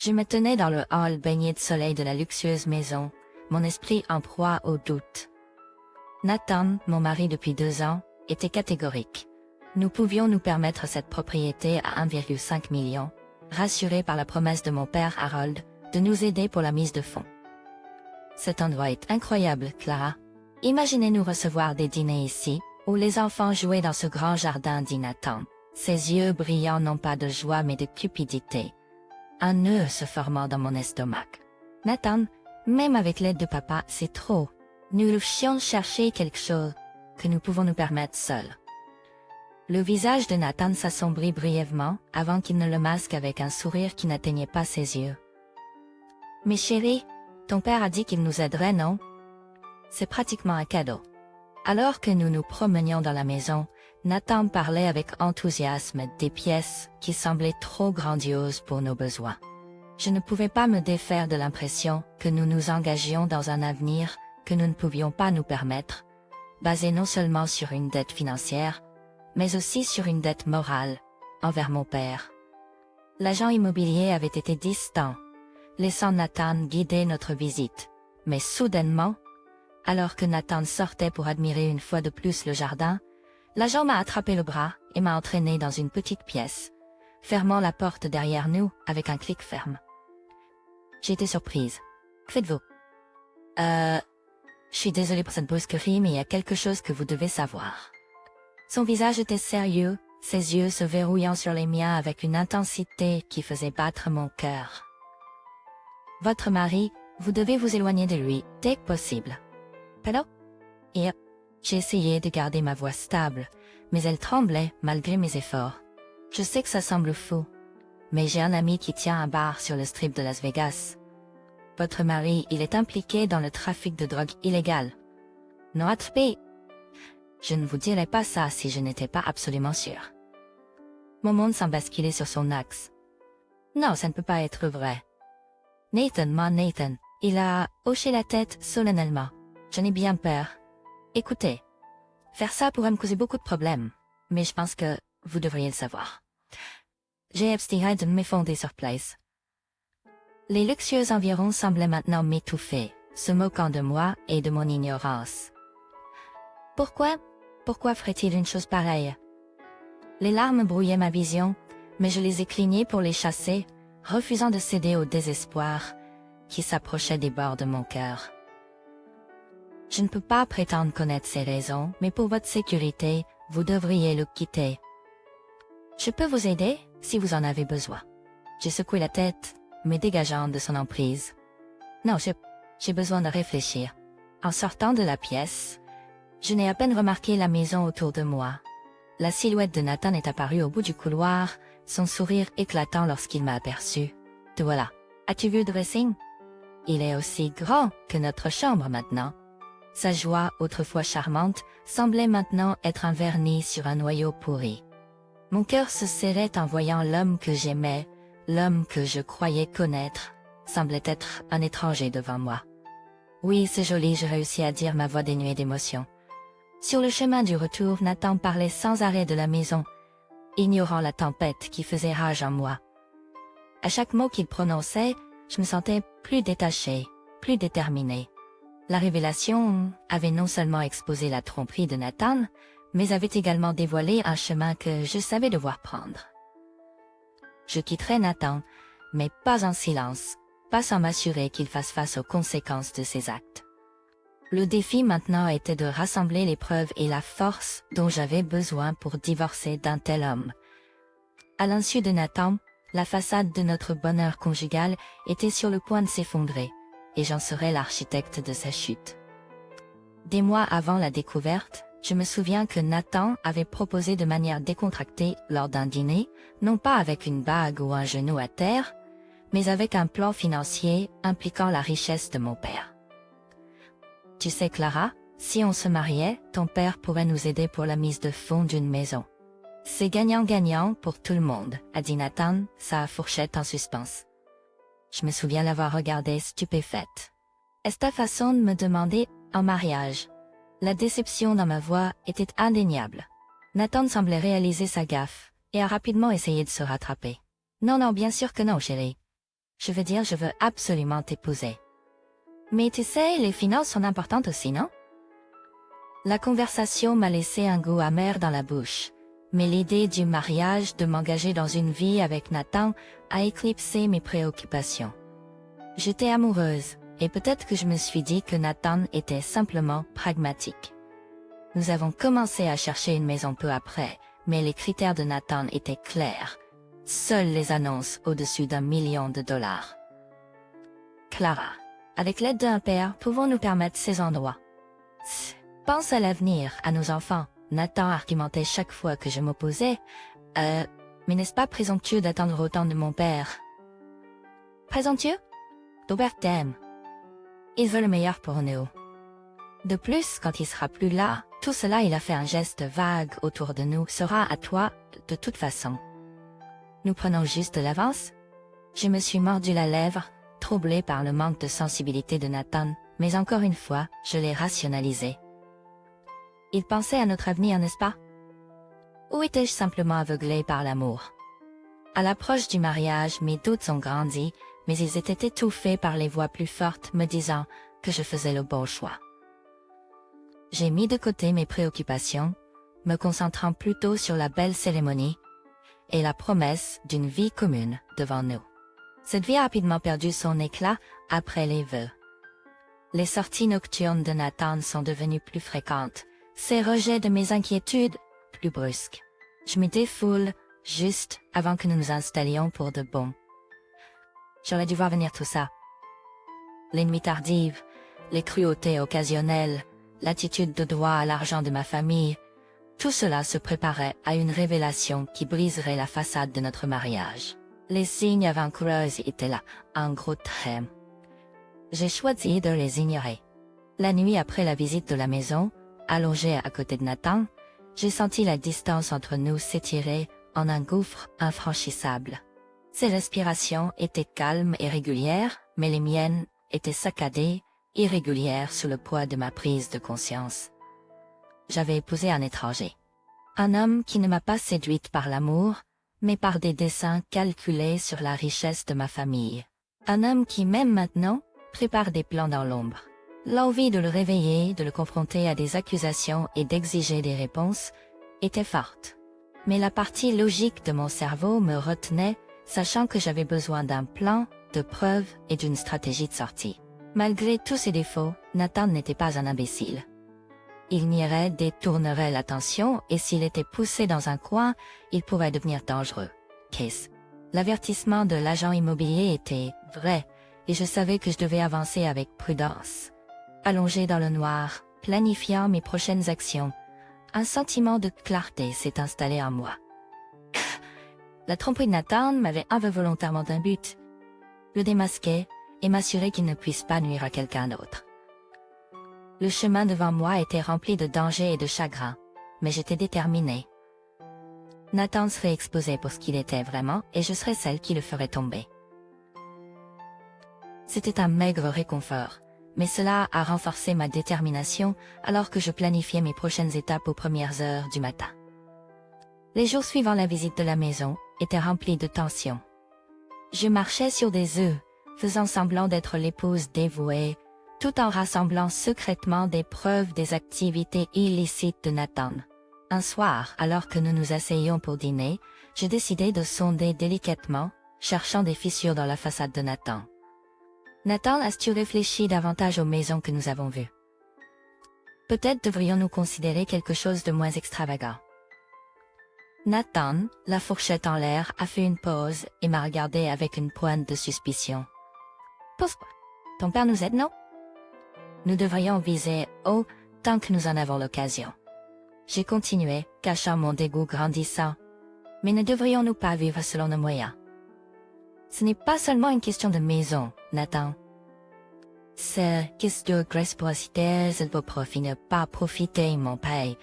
Je me tenais dans le hall baigné de soleil de la luxueuse maison, mon esprit en proie au doute. Nathan, mon mari depuis 2 ans, était catégorique. Nous pouvions nous permettre cette propriété à 1,5 million, rassurés par la promesse de mon père Harold de nous aider pour la mise de fonds. Cet endroit est incroyable, Clara. Imaginez-nous recevoir des dîners ici, où les enfants jouaient dans ce grand jardin, dit Nathan, ses yeux brillants non pas de joie mais de cupidité. Un nœud se formant dans mon estomac. Nathan, même avec l'aide de papa, c'est trop. Nous devions chercher quelque chose que nous pouvons nous permettre seuls. Le visage de Nathan s'assombrit brièvement avant qu'il ne le masque avec un sourire qui n'atteignait pas ses yeux. Mais chérie, ton père a dit qu'il nous aiderait, non? C'est pratiquement un cadeau. Alors que nous nous promenions dans la maison, Nathan parlait avec enthousiasme des pièces qui semblaient trop grandioses pour nos besoins. Je ne pouvais pas me défaire de l'impression que nous nous engagions dans un avenir que nous ne pouvions pas nous permettre, basé non seulement sur une dette financière, mais aussi sur une dette morale, envers mon père. L'agent immobilier avait été distant, laissant Nathan guider notre visite, mais soudainement, alors que Nathan sortait pour admirer une fois de plus le jardin, l'agent m'a attrapé le bras et m'a entraîné dans une petite pièce, fermant la porte derrière nous avec un clic ferme. J'étais surprise. Que faites-vous? Je suis désolée pour cette brusquerie, mais il y a quelque chose que vous devez savoir. Son visage était sérieux, ses yeux se verrouillant sur les miens avec une intensité qui faisait battre mon cœur. Votre mari, vous devez vous éloigner de lui, dès que possible. Pardon? Et j'ai essayé de garder ma voix stable, mais elle tremblait malgré mes efforts. Je sais que ça semble fou, mais j'ai un ami qui tient un bar sur le strip de Las Vegas. Votre mari, il est impliqué dans le trafic de drogue illégale. Non attrapé. Je ne vous dirais pas ça si je n'étais pas absolument sûre. Mon monde semble basculer sur son axe. Non, ça ne peut pas être vrai. Nathan, il a hoché la tête solennellement. J'en ai bien peur. Écoutez, faire ça pourrait me causer beaucoup de problèmes, mais je pense que vous devriez le savoir. J'ai abstenu de m'effondrer sur place. Les luxueux environs semblaient maintenant m'étouffer, se moquant de moi et de mon ignorance. Pourquoi ferait-il une chose pareille? Les larmes brouillaient ma vision, mais je les ai clignées pour les chasser, refusant de céder au désespoir qui s'approchait des bords de mon cœur. Je ne peux pas prétendre connaître ces raisons, mais pour votre sécurité, vous devriez le quitter. Je peux vous aider, si vous en avez besoin. J'ai secoué la tête, me dégageant de son emprise. Non, j'ai besoin de réfléchir. En sortant de la pièce, je n'ai à peine remarqué la maison autour de moi. La silhouette de Nathan est apparue au bout du couloir, son sourire éclatant lorsqu'il m'a aperçu. Te voilà. As-tu vu le dressing? Il est aussi grand que notre chambre maintenant. Sa joie, autrefois charmante, semblait maintenant être un vernis sur un noyau pourri. Mon cœur se serrait en voyant l'homme que j'aimais, l'homme que je croyais connaître, semblait être un étranger devant moi. Oui, c'est joli, je réussis à dire, ma voix dénuée d'émotion. Sur le chemin du retour, Nathan parlait sans arrêt de la maison, ignorant la tempête qui faisait rage en moi. À chaque mot qu'il prononçait, je me sentais plus détachée, plus déterminée. La révélation avait non seulement exposé la tromperie de Nathan, mais avait également dévoilé un chemin que je savais devoir prendre. Je quitterai Nathan, mais pas en silence, pas sans m'assurer qu'il fasse face aux conséquences de ses actes. Le défi maintenant était de rassembler les preuves et la force dont j'avais besoin pour divorcer d'un tel homme. À l'insu de Nathan, la façade de notre bonheur conjugal était sur le point de s'effondrer, et j'en serais l'architecte de sa chute. Des mois avant la découverte, je me souviens que Nathan avait proposé de manière décontractée lors d'un dîner, non pas avec une bague ou un genou à terre, mais avec un plan financier impliquant la richesse de mon père. Tu sais, Clara, si on se mariait, ton père pourrait nous aider pour la mise de fonds d'une maison. C'est gagnant-gagnant pour tout le monde, a dit Nathan, sa fourchette en suspens. Je me souviens l'avoir regardée stupéfaite. Est-ce ta façon de me demander en mariage? La déception dans ma voix était indéniable. Nathan semblait réaliser sa gaffe, et a rapidement essayé de se rattraper. Non, bien sûr que non, chérie. Je veux dire, je veux absolument t'épouser. Mais tu sais, les finances sont importantes aussi, non? La conversation m'a laissé un goût amer dans la bouche, mais l'idée du mariage, de m'engager dans une vie avec Nathan, a éclipsé mes préoccupations. J'étais amoureuse, et peut-être que je me suis dit que Nathan était simplement pragmatique. Nous avons commencé à chercher une maison peu après, mais les critères de Nathan étaient clairs. Seules les annonces au-dessus d'1 million de dollars. Clara, avec l'aide d'un père, pouvons-nous permettre ces endroits? Pense à l'avenir, à nos enfants. Nathan argumentait chaque fois que je m'opposais. Mais n'est-ce pas présomptueux d'attendre autant de mon père? Présomptueux? Robert t'aime. Il veut le meilleur pour nous. De plus, quand il sera plus là, tout cela, il a fait un geste vague autour de nous, sera à toi, de toute façon. Nous prenons juste de l'avance? Je me suis mordu la lèvre, troublée par le manque de sensibilité de Nathan, mais encore une fois, je l'ai rationalisé. Il pensait à notre avenir, n'est-ce pas? Ou étais-je simplement aveuglée par l'amour? À l'approche du mariage, mes doutes ont grandi, mais ils étaient étouffés par les voix plus fortes me disant que je faisais le bon choix. J'ai mis de côté mes préoccupations, me concentrant plutôt sur la belle cérémonie et la promesse d'une vie commune devant nous. Cette vie a rapidement perdu son éclat après les vœux. Les sorties nocturnes de Nathan sont devenues plus fréquentes, ses rejets de mes inquiétudes plus brusques. Je me défoule juste avant que nous nous installions pour de bon. J'aurais dû voir venir tout ça. Les nuits tardives, les cruautés occasionnelles, l'attitude de droit à l'argent de ma famille, tout cela se préparait à une révélation qui briserait la façade de notre mariage. Les signes avant-coureurs étaient là, en gros traits. J'ai choisi de les ignorer. La nuit après la visite de la maison, allongée à côté de Nathan, j'ai senti la distance entre nous s'étirer en un gouffre infranchissable. Ses respirations étaient calmes et régulières, mais les miennes étaient saccadées, irrégulières sous le poids de ma prise de conscience. J'avais épousé un étranger. Un homme qui ne m'a pas séduite par l'amour, mais par des desseins calculés sur la richesse de ma famille. Un homme qui, même maintenant, prépare des plans dans l'ombre. L'envie de le réveiller, de le confronter à des accusations et d'exiger des réponses était forte. Mais la partie logique de mon cerveau me retenait, sachant que j'avais besoin d'un plan, de preuves et d'une stratégie de sortie. Malgré tous ses défauts, Nathan n'était pas un imbécile. Il nierait, détournerait l'attention et s'il était poussé dans un coin, il pourrait devenir dangereux. Case. L'avertissement de l'agent immobilier était vrai et je savais que je devais avancer avec prudence. Allongé dans le noir, planifiant mes prochaines actions, un sentiment de clarté s'est installé en moi. La tromperie de Nathan m'avait involontairement d'un but. Le démasquer et m'assurer qu'il ne puisse pas nuire à quelqu'un d'autre. Le chemin devant moi était rempli de dangers et de chagrin, mais j'étais déterminée. Nathan serait exposé pour ce qu'il était vraiment et je serais celle qui le ferait tomber. C'était un maigre réconfort, mais cela a renforcé ma détermination alors que je planifiais mes prochaines étapes aux premières heures du matin. Les jours suivant la visite de la maison étaient remplis de tension. Je marchais sur des œufs, faisant semblant d'être l'épouse dévouée, tout en rassemblant secrètement des preuves des activités illicites de Nathan. Un soir, alors que nous nous asseyions pour dîner, j'ai décidé de sonder délicatement, cherchant des fissures dans la façade de Nathan. Nathan, as-tu réfléchi davantage aux maisons que nous avons vues? Peut-être devrions-nous considérer quelque chose de moins extravagant. Nathan, la fourchette en l'air, a fait une pause et m'a regardé avec une pointe de suspicion. Pourquoi? Ton père nous aide, non? Nous devrions viser haut tant que nous en avons l'occasion. J'ai continué, cachant mon dégoût grandissant. Mais ne devrions-nous pas vivre selon nos moyens? Ce n'est pas seulement une question de maison, Nathan. C'est question de réciprocité et de vos profits, ne pas profiter mon paye.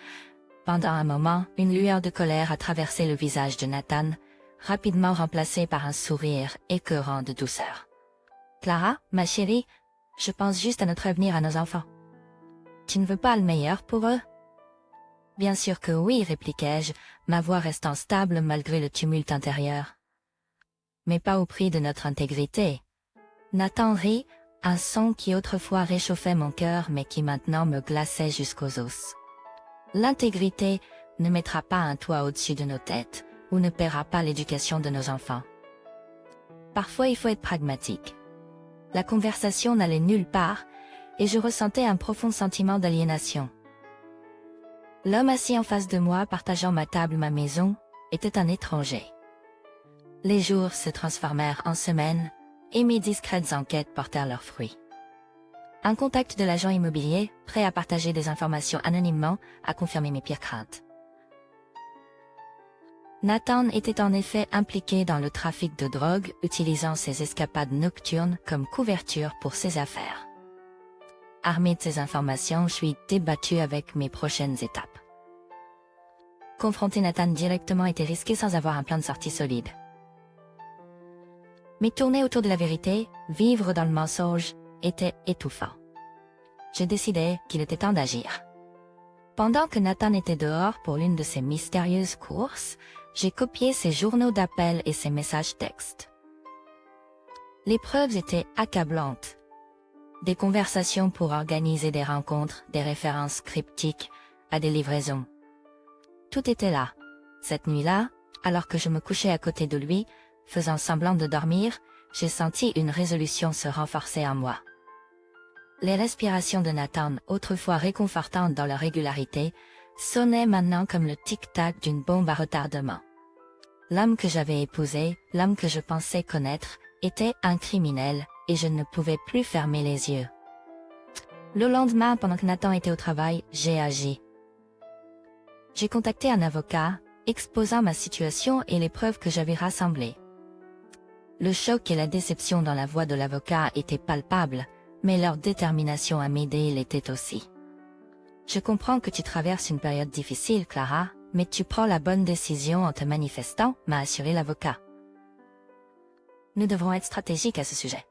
Pendant un moment, une lueur de colère a traversé le visage de Nathan, rapidement remplacé par un sourire écœurant de douceur. Clara, ma chérie, je pense juste à notre avenir, à nos enfants. Tu ne veux pas le meilleur pour eux? Bien sûr que oui, répliquai-je, ma voix restant stable malgré le tumulte intérieur. Mais pas au prix de notre intégrité, Nathan rit, un son qui autrefois réchauffait mon cœur mais qui maintenant me glaçait jusqu'aux os. L'intégrité ne mettra pas un toit au-dessus de nos têtes, ou ne paiera pas l'éducation de nos enfants. Parfois il faut être pragmatique. La conversation n'allait nulle part, et je ressentais un profond sentiment d'aliénation. L'homme assis en face de moi, partageant ma table, ma maison, était un étranger. Les jours se transformèrent en semaines, et mes discrètes enquêtes portèrent leurs fruits. Un contact de l'agent immobilier, prêt à partager des informations anonymement, a confirmé mes pires craintes. Nathan était en effet impliqué dans le trafic de drogue, utilisant ses escapades nocturnes comme couverture pour ses affaires. Armé de ces informations, je suis débattu avec mes prochaines étapes. Confronter Nathan directement était risqué sans avoir un plan de sortie solide. Mais tourner autour de la vérité, vivre dans le mensonge, était étouffant. Je décidai qu'il était temps d'agir. Pendant que Nathan était dehors pour l'une de ses mystérieuses courses, j'ai copié ses journaux d'appel et ses messages textes. Les preuves étaient accablantes. Des conversations pour organiser des rencontres, des références cryptiques à des livraisons. Tout était là. Cette nuit-là, alors que je me couchais à côté de lui, faisant semblant de dormir, j'ai senti une résolution se renforcer en moi. Les respirations de Nathan, autrefois réconfortantes dans leur régularité, sonnaient maintenant comme le tic-tac d'une bombe à retardement. L'homme que j'avais épousé, l'homme que je pensais connaître, était un criminel, et je ne pouvais plus fermer les yeux. Le lendemain, pendant que Nathan était au travail, j'ai agi. J'ai contacté un avocat, exposant ma situation et les preuves que j'avais rassemblées. Le choc et la déception dans la voix de l'avocat étaient palpables, mais leur détermination à m'aider l'était aussi. Je comprends que tu traverses une période difficile, Clara, mais tu prends la bonne décision en te manifestant, m'a assuré l'avocat. Nous devrons être stratégiques à ce sujet.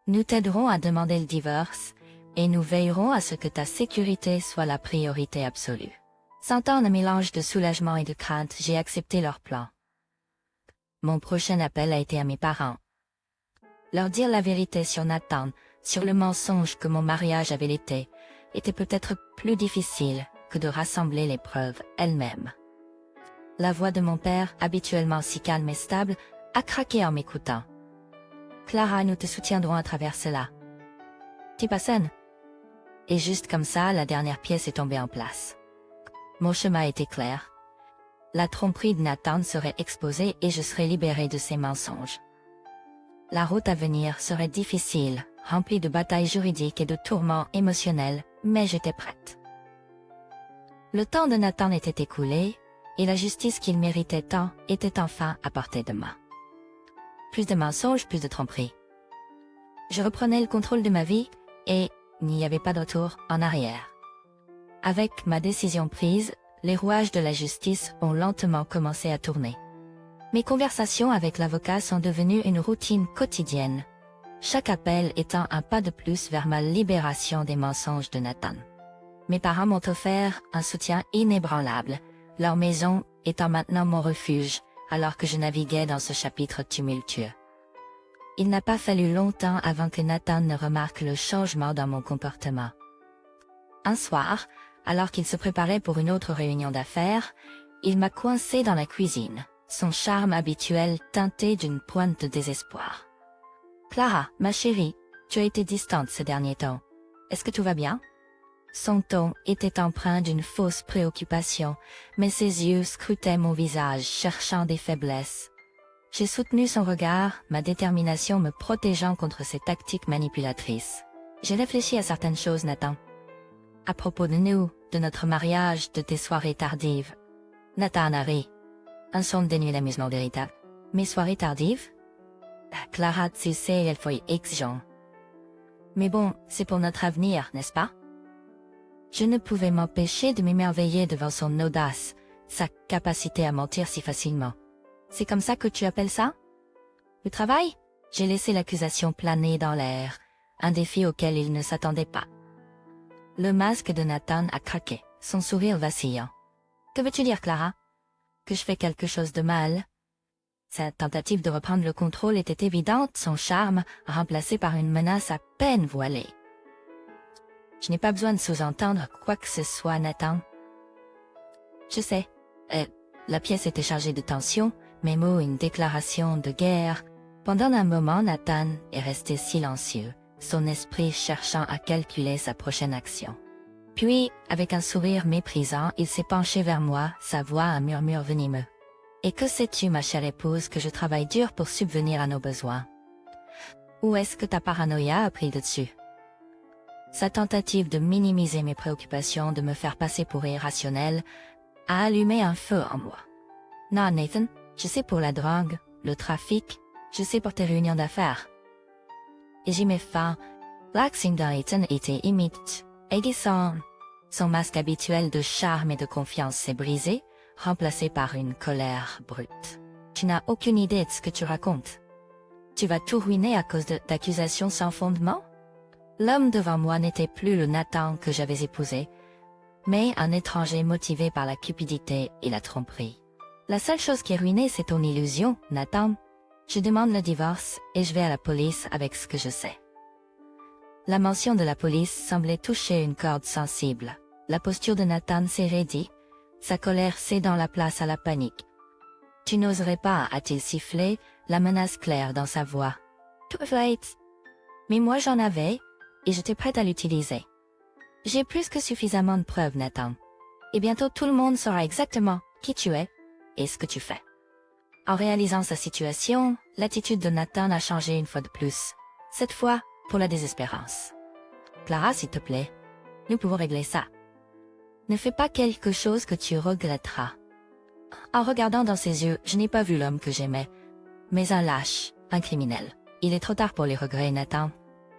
Nous t'aiderons à demander le divorce, et nous veillerons à ce que ta sécurité soit la priorité absolue. Sentant un mélange de soulagement et de crainte, j'ai accepté leur plan. Mon prochain appel a été à mes parents. Leur dire la vérité sur Nathan, sur le mensonge que mon mariage avait été, était peut-être plus difficile que de rassembler les preuves elles-mêmes. La voix de mon père, habituellement si calme et stable, a craqué en m'écoutant. Clara, nous te soutiendrons à travers cela. T'es pas saine? Et juste comme ça, la dernière pièce est tombée en place. Mon chemin était clair. La tromperie de Nathan serait exposée et je serais libérée de ses mensonges. La route à venir serait difficile, remplie de batailles juridiques et de tourments émotionnels, mais j'étais prête. Le temps de Nathan était écoulé, et la justice qu'il méritait tant était enfin à portée de main. Plus de mensonges, plus de tromperies. Je reprenais le contrôle de ma vie, et il n'y avait pas de retour en arrière. Avec ma décision prise, les rouages de la justice ont lentement commencé à tourner. Mes conversations avec l'avocat sont devenues une routine quotidienne, chaque appel étant un pas de plus vers ma libération des mensonges de Nathan. Mes parents m'ont offert un soutien inébranlable, leur maison étant maintenant mon refuge, alors que je naviguais dans ce chapitre tumultueux. Il n'a pas fallu longtemps avant que Nathan ne remarque le changement dans mon comportement. Un soir, alors qu'il se préparait pour une autre réunion d'affaires, il m'a coincé dans la cuisine, son charme habituel teinté d'une pointe de désespoir. « Clara, ma chérie, tu as été distante ces derniers temps. Est-ce que tout va bien ?» Son ton était empreint d'une fausse préoccupation, mais ses yeux scrutaient mon visage, cherchant des faiblesses. J'ai soutenu son regard, ma détermination me protégeant contre ses tactiques manipulatrices. J'ai réfléchi à certaines choses, Nathan. À propos de nous, de notre mariage, de tes soirées tardives. Nathan a ri. Un son dénué d'amusement véritable. Mes soirées tardives? Clara, tu sais, elle faut exigeant. Mais bon, c'est pour notre avenir, n'est-ce pas? Je ne pouvais m'empêcher de m'émerveiller devant son audace, sa capacité à mentir si facilement. C'est comme ça que tu appelles ça? Le travail? J'ai laissé l'accusation planer dans l'air, un défi auquel il ne s'attendait pas. Le masque de Nathan a craqué, son sourire vacillant. Que veux-tu dire, Clara? Que je fais quelque chose de mal? Sa tentative de reprendre le contrôle était évidente, son charme remplacé par une menace à peine voilée. Je n'ai pas besoin de sous-entendre quoi que ce soit, Nathan. Je sais. La pièce était chargée de tension, mes mots une déclaration de guerre. Pendant un moment, Nathan est resté silencieux, son esprit cherchant à calculer sa prochaine action. Puis, avec un sourire méprisant, il s'est penché vers moi, sa voix un murmure venimeux. « Et que sais-tu, ma chère épouse, que je travaille dur pour subvenir à nos besoins? Ou est-ce que ta paranoïa a pris le dessus ?» Sa tentative de minimiser mes préoccupations, de me faire passer pour irrationnel, a allumé un feu en moi. « Non, Nathan, je sais pour la drogue, le trafic, je sais pour tes réunions d'affaires. » Et j'y mets fin. L'accent de Nathan était imite, aiguisant. Son masque habituel de charme et de confiance s'est brisé, remplacé par une colère brute. Tu n'as aucune idée de ce que tu racontes. Tu vas tout ruiner à cause d'accusations sans fondement? L'homme devant moi n'était plus le Nathan que j'avais épousé, mais un étranger motivé par la cupidité et la tromperie. La seule chose qui est ruinée, c'est ton illusion, Nathan. Je demande le divorce et je vais à la police avec ce que je sais. La mention de la police semblait toucher une corde sensible. La posture de Nathan s'est raidie, sa colère cédant la place à la panique. « Tu n'oserais pas » a-t-il sifflé, la menace claire dans sa voix. « Too late. » Mais moi j'en avais, et j'étais prête à l'utiliser. J'ai plus que suffisamment de preuves, Nathan. Et bientôt tout le monde saura exactement qui tu es et ce que tu fais. En réalisant sa situation, l'attitude de Nathan a changé une fois de plus. Cette fois, pour la désespérance. « Clara, s'il te plaît, nous pouvons régler ça. Ne fais pas quelque chose que tu regretteras. » En regardant dans ses yeux, je n'ai pas vu l'homme que j'aimais, mais un lâche, un criminel. Il est trop tard pour les regrets, Nathan.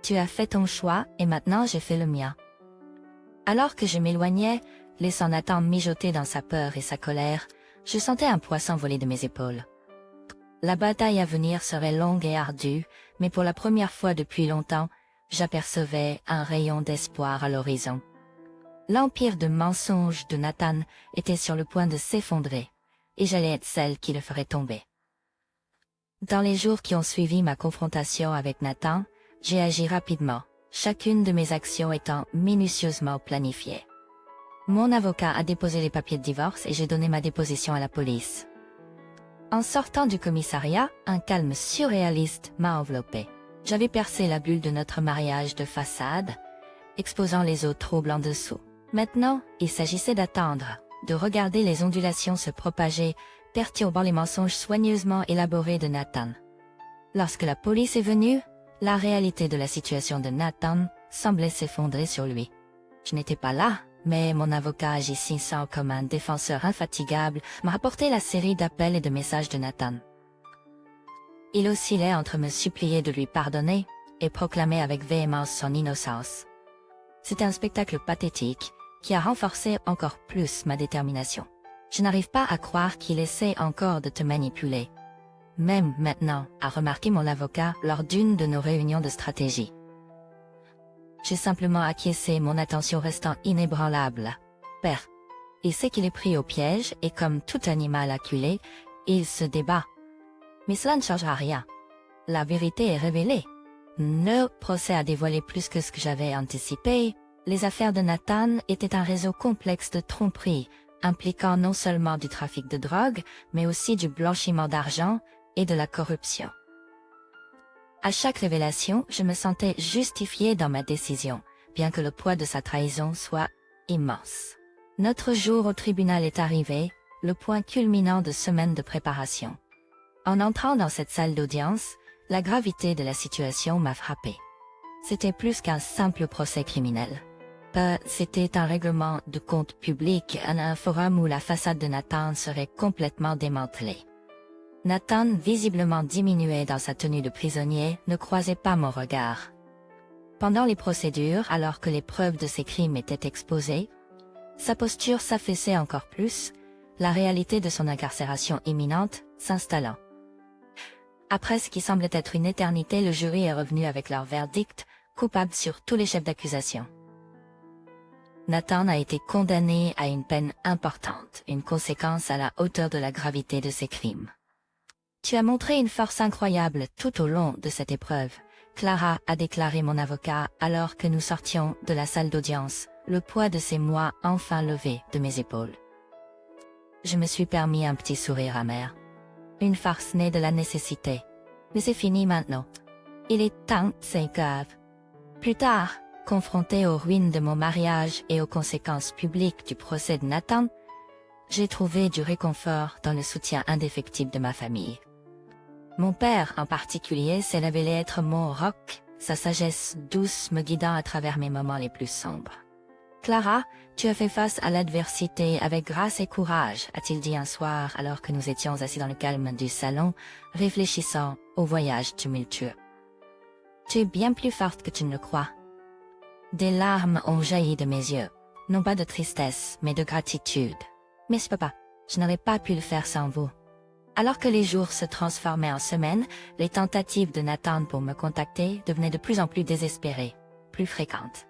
Tu as fait ton choix et maintenant j'ai fait le mien. Alors que je m'éloignais, laissant Nathan mijoter dans sa peur et sa colère, je sentais un poids s'envoler de mes épaules. La bataille à venir serait longue et ardue, mais pour la première fois depuis longtemps, j'apercevais un rayon d'espoir à l'horizon. L'empire de mensonges de Nathan était sur le point de s'effondrer, et j'allais être celle qui le ferait tomber. Dans les jours qui ont suivi ma confrontation avec Nathan, j'ai agi rapidement, chacune de mes actions étant minutieusement planifiée. Mon avocat a déposé les papiers de divorce et j'ai donné ma déposition à la police. En sortant du commissariat, un calme surréaliste m'a enveloppé. J'avais percé la bulle de notre mariage de façade, exposant les eaux troubles en dessous. Maintenant, il s'agissait d'attendre, de regarder les ondulations se propager, perturbant les mensonges soigneusement élaborés de Nathan. Lorsque la police est venue, la réalité de la situation de Nathan semblait s'effondrer sur lui. Je n'étais pas là, mais mon avocat agissant comme un défenseur infatigable m'a rapporté la série d'appels et de messages de Nathan. Il oscillait entre me supplier de lui pardonner et proclamer avec véhémence son innocence. C'était un spectacle pathétique qui a renforcé encore plus ma détermination. Je n'arrive pas à croire qu'il essaie encore de te manipuler. Même maintenant, a remarqué mon avocat lors d'une de nos réunions de stratégie. J'ai simplement acquiescé, mon attention restant inébranlable. Père, il sait qu'il est pris au piège et comme tout animal acculé, il se débat. Mais cela ne changera rien. La vérité est révélée. Le procès a dévoilé plus que ce que j'avais anticipé. Les affaires de Nathan étaient un réseau complexe de tromperies, impliquant non seulement du trafic de drogue, mais aussi du blanchiment d'argent et de la corruption. À chaque révélation, je me sentais justifiée dans ma décision, bien que le poids de sa trahison soit immense. Notre jour au tribunal est arrivé, le point culminant de semaines de préparation. En entrant dans cette salle d'audience, la gravité de la situation m'a frappée. C'était plus qu'un simple procès criminel. C'était un règlement de compte public, un forum où la façade de Nathan serait complètement démantelée. Nathan, visiblement diminué dans sa tenue de prisonnier, ne croisait pas mon regard. Pendant les procédures, alors que les preuves de ses crimes étaient exposées, sa posture s'affaissait encore plus, la réalité de son incarcération imminente s'installant. Après ce qui semblait être une éternité, le jury est revenu avec leur verdict, coupable sur tous les chefs d'accusation. Nathan a été condamné à une peine importante, une conséquence à la hauteur de la gravité de ses crimes. Tu as montré une force incroyable tout au long de cette épreuve, Clara a déclaré mon avocat alors que nous sortions de la salle d'audience, le poids de ces mois enfin levé de mes épaules. Je me suis permis un petit sourire amer. Une farce née de la nécessité. Mais c'est fini maintenant. Il est temps, c'est grave. Plus tard, confronté aux ruines de mon mariage et aux conséquences publiques du procès de Nathan, j'ai trouvé du réconfort dans le soutien indéfectible de ma famille. Mon père, en particulier, s'est révélé être mon roc, sa sagesse douce me guidant à travers mes moments les plus sombres. Clara, tu as fait face à l'adversité avec grâce et courage, a-t-il dit un soir alors que nous étions assis dans le calme du salon, réfléchissant au voyage tumultueux. Tu es bien plus forte que tu ne le crois. Des larmes ont jailli de mes yeux, non pas de tristesse, mais de gratitude. Mais papa, je n'aurais pas pu le faire sans vous. Alors que les jours se transformaient en semaines, les tentatives de Nathan pour me contacter devenaient de plus en plus désespérées, plus fréquentes.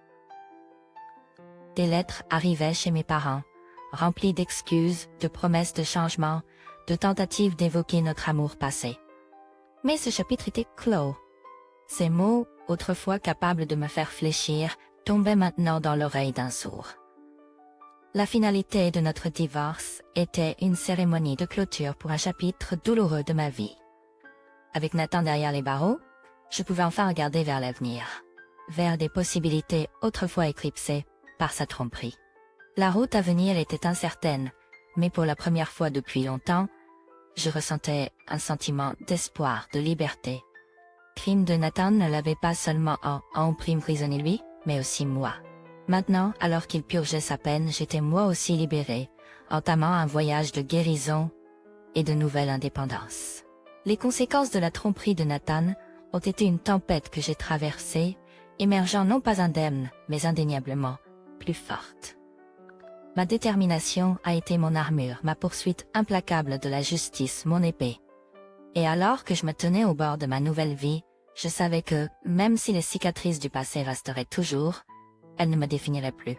Des lettres arrivaient chez mes parents, remplies d'excuses, de promesses de changement, de tentatives d'évoquer notre amour passé. Mais ce chapitre était clos. Ces mots, autrefois capables de me faire fléchir, tombaient maintenant dans l'oreille d'un sourd. La finalité de notre divorce était une cérémonie de clôture pour un chapitre douloureux de ma vie. Avec Nathan derrière les barreaux, je pouvais enfin regarder vers l'avenir, vers des possibilités autrefois éclipsées par sa tromperie. La route à venir était incertaine, mais pour la première fois depuis longtemps, je ressentais un sentiment d'espoir, de liberté. Crime de Nathan ne l'avait pas seulement emprisonné lui, mais aussi moi. Maintenant, alors qu'il purgeait sa peine, j'étais moi aussi libérée, entamant un voyage de guérison et de nouvelle indépendance. Les conséquences de la tromperie de Nathan ont été une tempête que j'ai traversée, émergeant non pas indemne, mais indéniablement plus forte. Ma détermination a été mon armure, ma poursuite implacable de la justice, mon épée. Et alors que je me tenais au bord de ma nouvelle vie, je savais que, même si les cicatrices du passé resteraient toujours, elles ne me définiraient plus.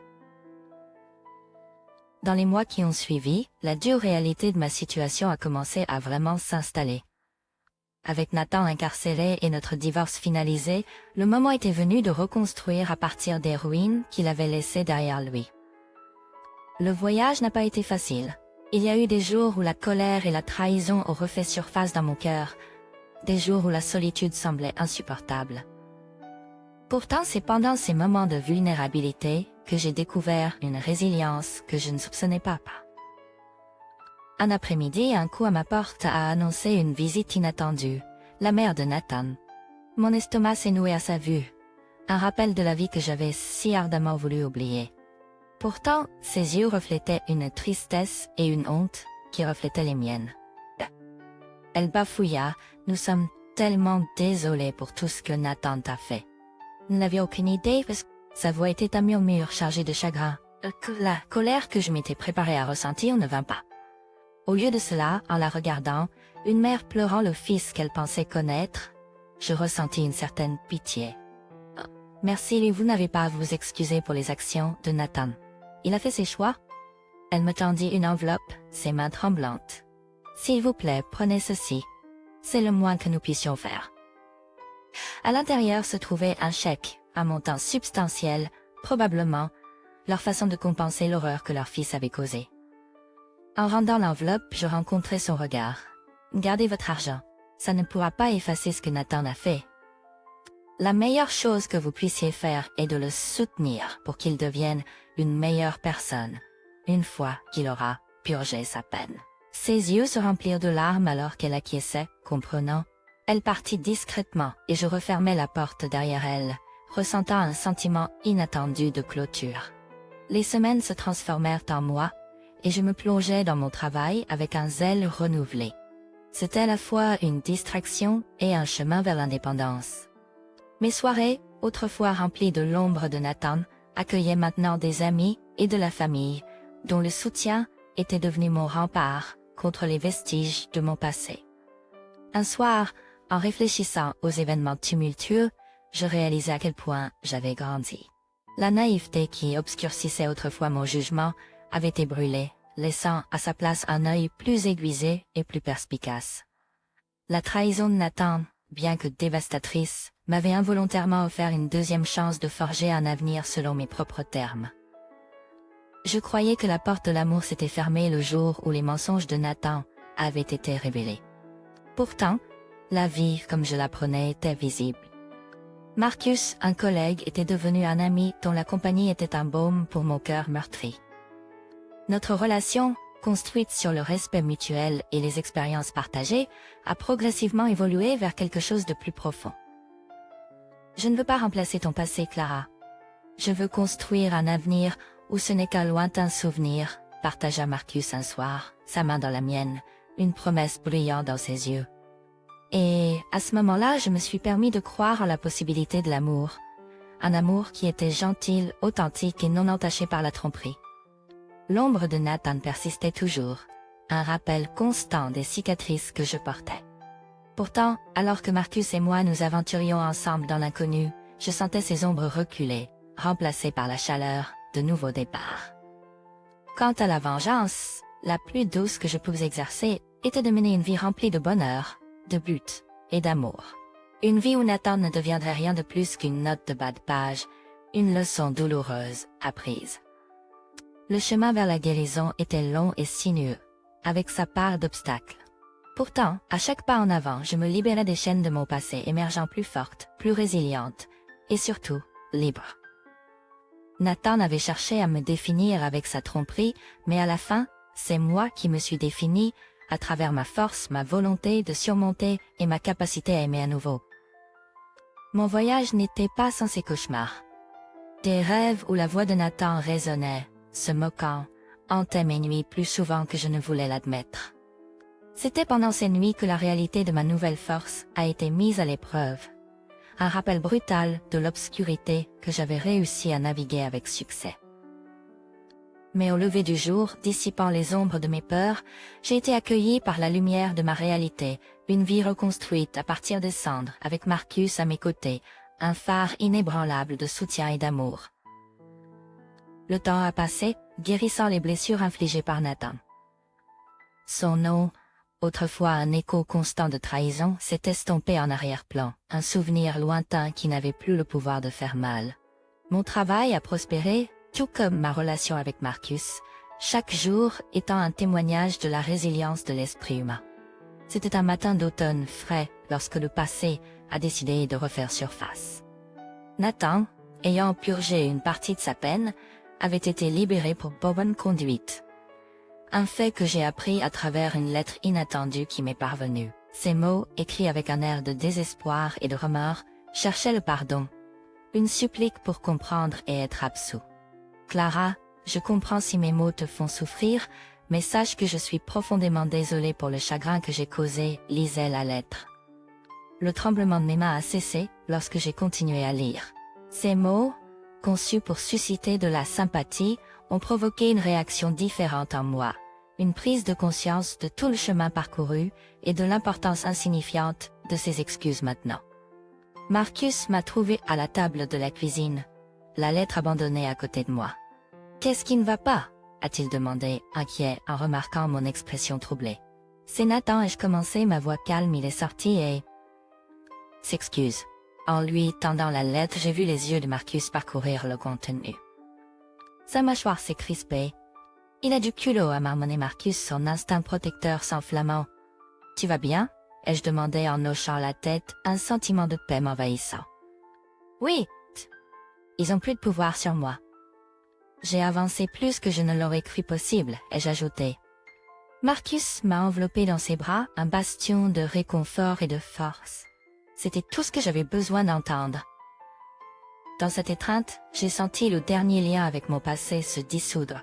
Dans les mois qui ont suivi, la dure réalité de ma situation a commencé à vraiment s'installer. Avec Nathan incarcéré et notre divorce finalisé, le moment était venu de reconstruire à partir des ruines qu'il avait laissées derrière lui. Le voyage n'a pas été facile. Il y a eu des jours où la colère et la trahison ont refait surface dans mon cœur, des jours où la solitude semblait insupportable. Pourtant, c'est pendant ces moments de vulnérabilité que j'ai découvert une résilience que je ne soupçonnais pas. Un après-midi, un coup à ma porte a annoncé une visite inattendue, la mère de Nathan. Mon estomac s'est noué à sa vue, un rappel de la vie que j'avais si ardemment voulu oublier. Pourtant, ses yeux reflétaient une tristesse et une honte qui reflétaient les miennes. Elle bafouilla, « Nous sommes tellement désolés pour tout ce que Nathan t'a fait. » Nous n'avions aucune idée parce que sa voix était un murmure chargé de chagrin. La colère que je m'étais préparée à ressentir ne vint pas. Au lieu de cela, en la regardant, une mère pleurant le fils qu'elle pensait connaître, je ressentis une certaine pitié. « Merci, et vous n'avez pas à vous excuser pour les actions de Nathan. Il a fait ses choix. » Elle me tendit une enveloppe, ses mains tremblantes. « S'il vous plaît, prenez ceci. C'est le moins que nous puissions faire. » À l'intérieur se trouvait un chèque, un montant substantiel, probablement leur façon de compenser l'horreur que leur fils avait causée. En rendant l'enveloppe, je rencontrai son regard. « Gardez votre argent. Ça ne pourra pas effacer ce que Nathan a fait. La meilleure chose que vous puissiez faire est de le soutenir pour qu'il devienne une meilleure personne, une fois qu'il aura purgé sa peine. » Ses yeux se remplirent de larmes alors qu'elle acquiesçait, comprenant. Elle partit discrètement et je refermai la porte derrière elle, ressentant un sentiment inattendu de clôture. Les semaines se transformèrent en mois, et je me plongeais dans mon travail avec un zèle renouvelé. C'était à la fois une distraction et un chemin vers l'indépendance. Mes soirées, autrefois remplies de l'ombre de Nathan, accueillaient maintenant des amis et de la famille, dont le soutien était devenu mon rempart contre les vestiges de mon passé. Un soir, en réfléchissant aux événements tumultueux, je réalisais à quel point j'avais grandi. La naïveté qui obscurcissait autrefois mon jugement avait été brûlée, laissant à sa place un œil plus aiguisé et plus perspicace. La trahison de Nathan, bien que dévastatrice, m'avait involontairement offert une deuxième chance de forger un avenir selon mes propres termes. Je croyais que la porte de l'amour s'était fermée le jour où les mensonges de Nathan avaient été révélés. Pourtant, la vie, comme je l'apprenais, était visible. Marcus, un collègue, était devenu un ami dont la compagnie était un baume pour mon cœur meurtri. Notre relation, construite sur le respect mutuel et les expériences partagées, a progressivement évolué vers quelque chose de plus profond. Je ne veux pas remplacer ton passé, Clara. Je veux construire un avenir où ce n'est qu'un lointain souvenir, partagea Marcus un soir, sa main dans la mienne, une promesse brillant dans ses yeux. Et, à ce moment-là, je me suis permis de croire en la possibilité de l'amour. Un amour qui était gentil, authentique et non entaché par la tromperie. L'ombre de Nathan persistait toujours, un rappel constant des cicatrices que je portais. Pourtant, alors que Marcus et moi nous aventurions ensemble dans l'inconnu, je sentais ces ombres reculer, remplacées par la chaleur de nouveaux départs. Quant à la vengeance, la plus douce que je pouvais exercer était de mener une vie remplie de bonheur, de buts et d'amour. Une vie où Nathan ne deviendrait rien de plus qu'une note de bas de page, une leçon douloureuse apprise. Le chemin vers la guérison était long et sinueux, avec sa part d'obstacles. Pourtant, à chaque pas en avant, je me libérais des chaînes de mon passé, émergeant plus forte, plus résiliente, et surtout, libre. Nathan avait cherché à me définir avec sa tromperie, mais à la fin, c'est moi qui me suis définie, à travers ma force, ma volonté de surmonter et ma capacité à aimer à nouveau. Mon voyage n'était pas sans ses cauchemars. Des rêves où la voix de Nathan résonnait, se moquant, hantaient mes nuits plus souvent que je ne voulais l'admettre. C'était pendant ces nuits que la réalité de ma nouvelle force a été mise à l'épreuve. Un rappel brutal de l'obscurité que j'avais réussi à naviguer avec succès. Mais au lever du jour, dissipant les ombres de mes peurs, j'ai été accueillie par la lumière de ma réalité, une vie reconstruite à partir des cendres, avec Marcus à mes côtés, un phare inébranlable de soutien et d'amour. Le temps a passé, guérissant les blessures infligées par Nathan. Son nom, autrefois un écho constant de trahison, s'est estompé en arrière-plan, un souvenir lointain qui n'avait plus le pouvoir de faire mal. Mon travail a prospéré, tout comme ma relation avec Marcus, chaque jour étant un témoignage de la résilience de l'esprit humain. C'était un matin d'automne frais lorsque le passé a décidé de refaire surface. Nathan, ayant purgé une partie de sa peine, avait été libéré pour bonne conduite. Un fait que j'ai appris à travers une lettre inattendue qui m'est parvenue. Ces mots, écrits avec un air de désespoir et de remords, cherchaient le pardon. Une supplique pour comprendre et être absous. Clara, je comprends si mes mots te font souffrir, mais sache que je suis profondément désolée pour le chagrin que j'ai causé, lisait la lettre. Le tremblement de mes mains a cessé lorsque j'ai continué à lire. Ces mots, conçus pour susciter de la sympathie, ont provoqué une réaction différente en moi. Une prise de conscience de tout le chemin parcouru et de l'importance insignifiante de ses excuses maintenant. Marcus m'a trouvé à la table de la cuisine, la lettre abandonnée à côté de moi. « Qu'est-ce qui ne va pas ?» a-t-il demandé, inquiet, en remarquant mon expression troublée. « C'est Nathan, ai-je commencé, ma voix calme, il est sorti et... » s'excuse. En lui tendant la lettre, j'ai vu les yeux de Marcus parcourir le contenu. Sa mâchoire s'est crispée. Il a du culot à marmonner Marcus, son instinct protecteur s'enflammant. « Tu vas bien ?» ai-je demandé en hochant la tête, un sentiment de paix m'envahissant. « Oui. Ils ont plus de pouvoir sur moi. » J'ai avancé plus que je ne l'aurais cru possible, ai-je ajouté. Marcus m'a enveloppé dans ses bras, un bastion de réconfort et de force. C'était tout ce que j'avais besoin d'entendre. Dans cette étreinte, j'ai senti le dernier lien avec mon passé se dissoudre,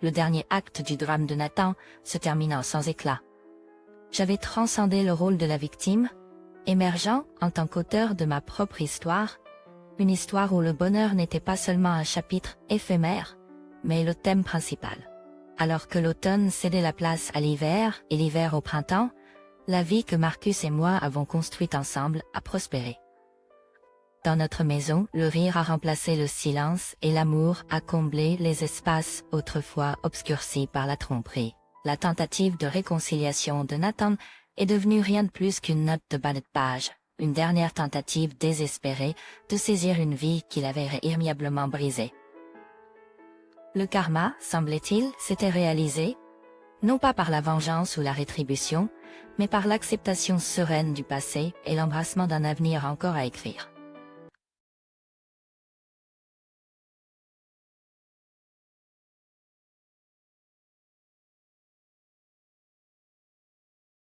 le dernier acte du drame de Nathan se terminant sans éclat. J'avais transcendé le rôle de la victime, émergeant en tant qu'auteur de ma propre histoire, une histoire où le bonheur n'était pas seulement un chapitre éphémère, mais le thème principal. Alors que l'automne cédait la place à l'hiver et l'hiver au printemps, la vie que Marcus et moi avons construite ensemble a prospéré. Dans notre maison, le rire a remplacé le silence et l'amour a comblé les espaces autrefois obscurcis par la tromperie. La tentative de réconciliation de Nathan est devenue rien de plus qu'une note de bas de page, une dernière tentative désespérée de saisir une vie qu'il avait irrémédiablement brisée. Le karma, semblait-il, s'était réalisé, non pas par la vengeance ou la rétribution, mais par l'acceptation sereine du passé et l'embrassement d'un avenir encore à écrire.